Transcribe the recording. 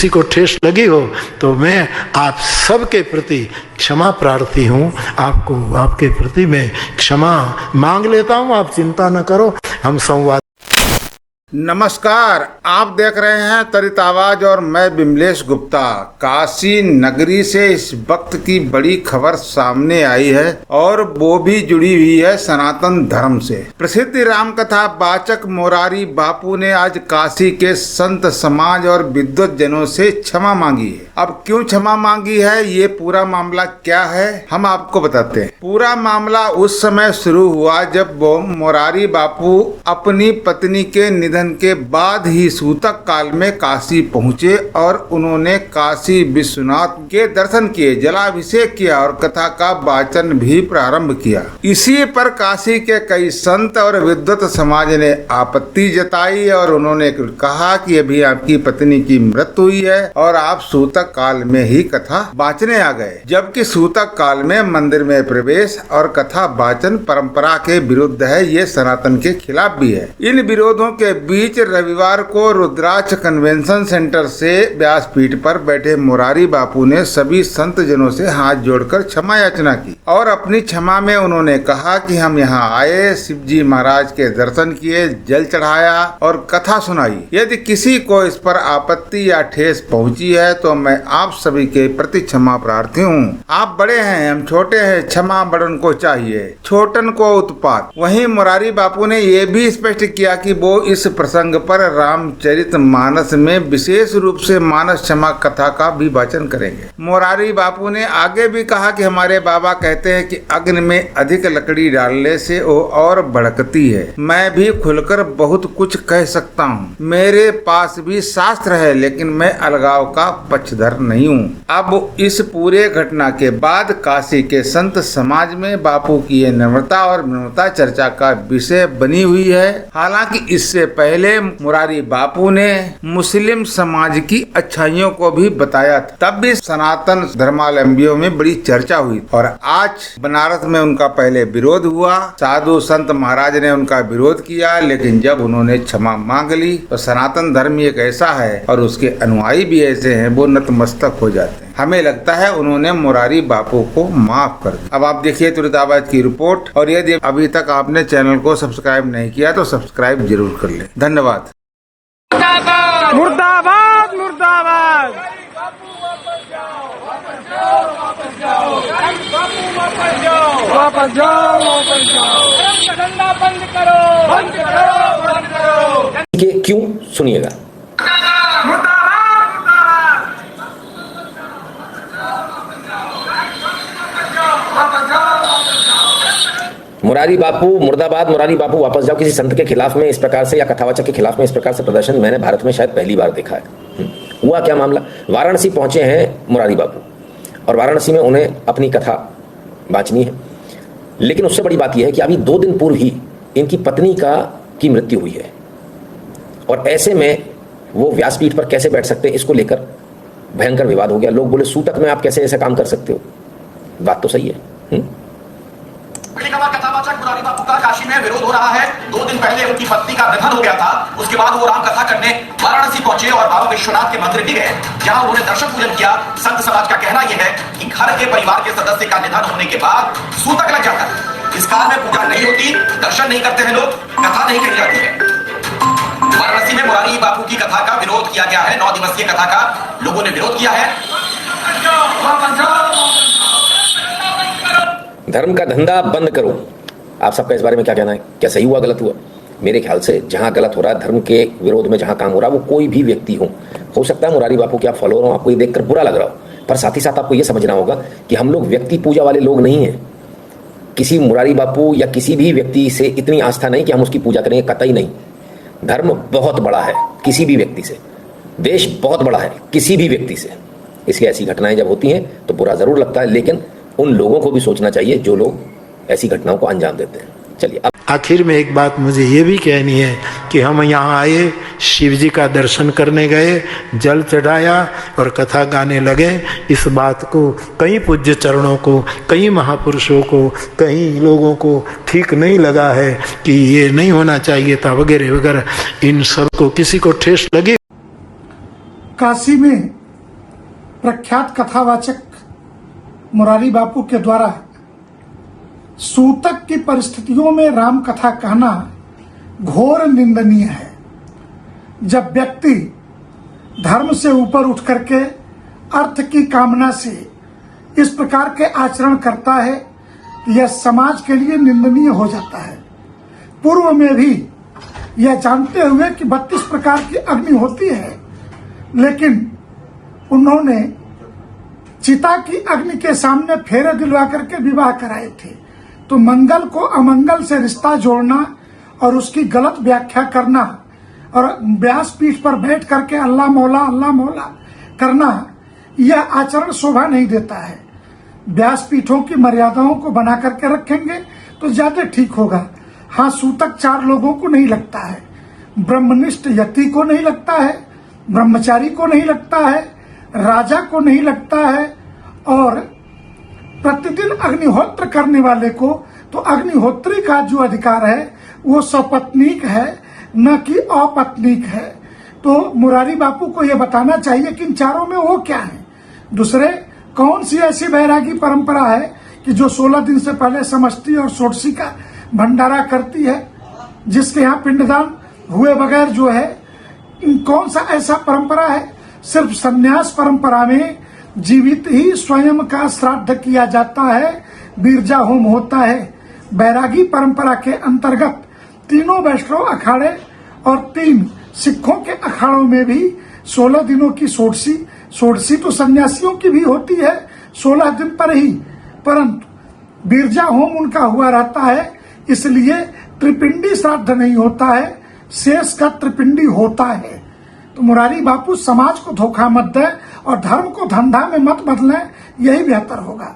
किसी को ठेस लगी हो तो मैं आप सबके प्रति क्षमा प्रार्थी हूँ। आपको आपके प्रति मैं क्षमा मांग लेता हूँ। आप चिंता न करो, हम संवाद। नमस्कार, आप देख रहे हैं त्वरित आवाज और मैं विमलेश गुप्ता। काशी नगरी से इस वक्त की बड़ी खबर सामने आई है और वो भी जुड़ी हुई है सनातन धर्म से। प्रसिद्ध रामकथा वाचक मोरारी बापू ने आज काशी के संत समाज और विद्वत जनों से क्षमा मांगी है। अब क्यों क्षमा मांगी है, ये पूरा मामला क्या है, हम आपको बताते हैं। पूरा मामला उस समय शुरू हुआ जब वो मोरारी बापू अपनी पत्नी के निधन के बाद ही सूतक काल में काशी पहुंचे और उन्होंने काशी विश्वनाथ के दर्शन किए, जलाभिषेक किया और कथा का वाचन भी प्रारंभ किया। इसी पर काशी के कई संत और विद्वत समाज ने आपत्ति जताई और उन्होंने कहा कि अभी आपकी पत्नी की मृत्यु हुई है और आप सूतक काल में ही कथा वाचने आ गए, जबकि सूतक काल में मंदिर में प्रवेश और कथा वाचन परंपरा के विरुद्ध है, ये सनातन के खिलाफ भी है। इन विरोधों के बीच रविवार को रुद्राक्ष कन्वेंशन सेंटर से व्यासपीठ पर बैठे मोरारी बापू ने सभी संत जनों से हाथ जोड़कर क्षमा याचना की और अपनी क्षमा में उन्होंने कहा कि हम यहाँ आए, शिव जी महाराज के दर्शन किए, जल चढ़ाया और कथा सुनाई। यदि किसी को इस पर आपत्ति या ठेस पहुँची है तो मैं आप सभी के प्रति क्षमा प्रार्थी हूँ। आप बड़े हैं, हम छोटे हैं, क्षमा बड़न को चाहिए, छोटन को उत्पात। वहीं मोरारी बापू ने ये भी स्पष्ट किया कि वो इस प्रसंग पर रामचरितमानस में विशेष रूप से मानस क्षमा कथा का भी वाचन करेंगे। मोरारी बापू ने आगे भी कहा कि हमारे बाबा कहते हैं कि अग्नि में अधिक लकड़ी डालने से वो और भड़कती है। मैं भी खुलकर बहुत कुछ कह सकता हूँ, मेरे पास भी शास्त्र है, लेकिन मैं अलगाव का पक्षधर नहीं हूँ। अब इस पूरे घटना के बाद काशी के संत समाज में बापू की ये नम्रता और विनम्रता चर्चा का विषय बनी हुई है। हालांकि इससे पहले मोरारी बापू ने मुस्लिम समाज की अच्छाइयों को भी बताया था, तब भी सनातन धर्मावलंबियों में बड़ी चर्चा हुई और आज बनारस में उनका पहले विरोध हुआ। साधु संत महाराज ने उनका विरोध किया, लेकिन जब उन्होंने क्षमा मांग ली तो सनातन धर्म एक ऐसा है और उसके अनुयायी भी ऐसे हैं, वो नतमस्तक हो जाते हैं। हमें लगता है उन्होंने मोरारी बापू को माफ कर दिया। अब आप देखिए त्वरित आवाज की रिपोर्ट, और यदि अभी तक आपने चैनल को सब्सक्राइब नहीं किया तो सब्सक्राइब जरूर कर ले। धन्यवाद। मुर्दाबाद मुर्दाबाद। वापस जाओ धंधा बंद करो, बंद करो, बंद करो। ये क्यों, सुनिएगा। मुरारी बापू मुर्दाबाद, मुरारी बापू वापस जाओ। किसी संत के खिलाफ में इस प्रकार से या कथावाचक के खिलाफ में इस प्रकार से प्रदर्शन मैंने भारत में शायद पहली बार देखा है। हुआ क्या मामला, वाराणसी पहुंचे हैं मुरारी बापू और वाराणसी में उन्हें अपनी कथा वाचनी है, लेकिन उससे बड़ी बात यह है कि अभी 2 दिन पूर्व ही इनकी पत्नी की मृत्यु हुई है और ऐसे में वो व्यासपीठ पर कैसे बैठ सकते हैं, इसको लेकर भयंकर विवाद हो गया। लोग बोले सूतक में आप कैसे ऐसा काम कर सकते हो। बात तो सही है। कथावाचक मुरारी बापू का काशी में विरोध हो रहा है। 2 दिन पहले उनकी पत्नी का निधन हो गया था, उसके बाद वो राम कथा करने वाराणसी पहुंचे और बाबा विश्वनाथ के मंदिर भी गए, जहां उन्होंने दर्शन पूजन किया। संत समाज का कहना यह है कि घर के परिवार के सदस्य का निधन होने के बाद सूतक लग जाता है। इस काल में पूजा नहीं होती, दर्शन नहीं करते हैं लोग, कथा नहीं कही जाती है। वाराणसी में मुरारी बापू की कथा का विरोध किया गया है। 9 दिवसीय कथा का लोगों ने विरोध किया है। धर्म का धंधा बंद करो। आप सबका इस बारे में क्या कहना है, क्या सही हुआ गलत हुआ? मेरे ख्याल से जहां गलत हो रहा है, धर्म के विरोध में जहां काम हो रहा है, वो कोई भी व्यक्ति हो सकता है मुरारी बापू के आप फॉलोअर हो, आपको ये देखकर बुरा लग रहा हो, पर साथ ही साथ आपको ये समझना होगा कि हम लोग व्यक्ति पूजा वाले लोग नहीं हैं। किसी मुरारी बापू या किसी भी व्यक्ति से इतनी आस्था नहीं कि हम उसकी पूजा करेंगे, कतई नहीं। धर्म बहुत बड़ा है किसी भी व्यक्ति से, देश बहुत बड़ा है किसी भी व्यक्ति से। इसलिए ऐसी घटनाएं जब होती हैं तो बुरा जरूर लगता है, लेकिन उन लोगों को भी सोचना चाहिए जो लोग ऐसी घटनाओं को अंजाम देते हैं। चलिए, अब आखिर में एक बात मुझे ये भी कहनी है कि हम यहाँ आए, शिव जी का दर्शन करने गए, जल चढ़ाया और कथा गाने लगे। इस बात को कई पूज्य चरणों को, कई महापुरुषों को, कई लोगों को ठीक नहीं लगा है कि ये नहीं होना चाहिए था वगैरह वगैरह। इन सब को किसी को ठेस लगी। काशी में प्रख्यात कथावाचक मुरारी बापू के द्वारा सूतक की परिस्थितियों में राम कथा कहना घोर निंदनीय है। जब व्यक्ति धर्म से ऊपर उठ करके अर्थ की कामना से इस प्रकार के आचरण करता है, यह समाज के लिए निंदनीय हो जाता है। पूर्व में भी यह जानते हुए कि 32 प्रकार की अग्नि होती है, लेकिन उन्होंने चिता की अग्नि के सामने फेरे दिलवा करके विवाह कराए थे। तो मंगल को अमंगल से रिश्ता जोड़ना और उसकी गलत व्याख्या करना और व्यासपीठ पर बैठ करके अल्लाह मौला करना, यह आचरण शोभा नहीं देता है। व्यासपीठों की मर्यादाओं को बना करके रखेंगे तो ज्यादा ठीक होगा। हाँ, सूतक 4 लोगों को नहीं लगता है, ब्रह्मनिष्ठ यति को नहीं लगता है, ब्रह्मचारी को नहीं लगता है, राजा को नहीं लगता है, और प्रतिदिन अग्निहोत्र करने वाले को, तो अग्निहोत्री का जो अधिकार है वो सपत्नीक है, न कि अपत्नीक है। तो मुरारी बापू को यह बताना चाहिए कि इन चारों में वो क्या है। दूसरे, कौन सी ऐसी बैरागी परंपरा है कि जो 16 दिन से पहले समष्टि और षोडशी का भंडारा करती है, जिसके यहाँ पिंडदान हुए बगैर जो है, कौन सा ऐसा परंपरा है? सिर्फ संन्यास परंपरा में जीवित ही स्वयं का श्राद्ध किया जाता है, बीरजा होम होता है। बैरागी परंपरा के अंतर्गत तीनों वैष्णव अखाड़े और 3 सिखों के अखाड़ों में भी 16 दिनों की षोडशी तो सन्यासियों की भी होती है 16 दिन पर ही, परंतु बीरजा होम उनका हुआ रहता है, इसलिए त्रिपिंडी श्राद्ध नहीं होता है, शेष का त्रिपिंडी होता है। तो मुरारी बापू समाज को धोखा मत दें और धर्म को धंधा में मत बदलें, यही बेहतर होगा।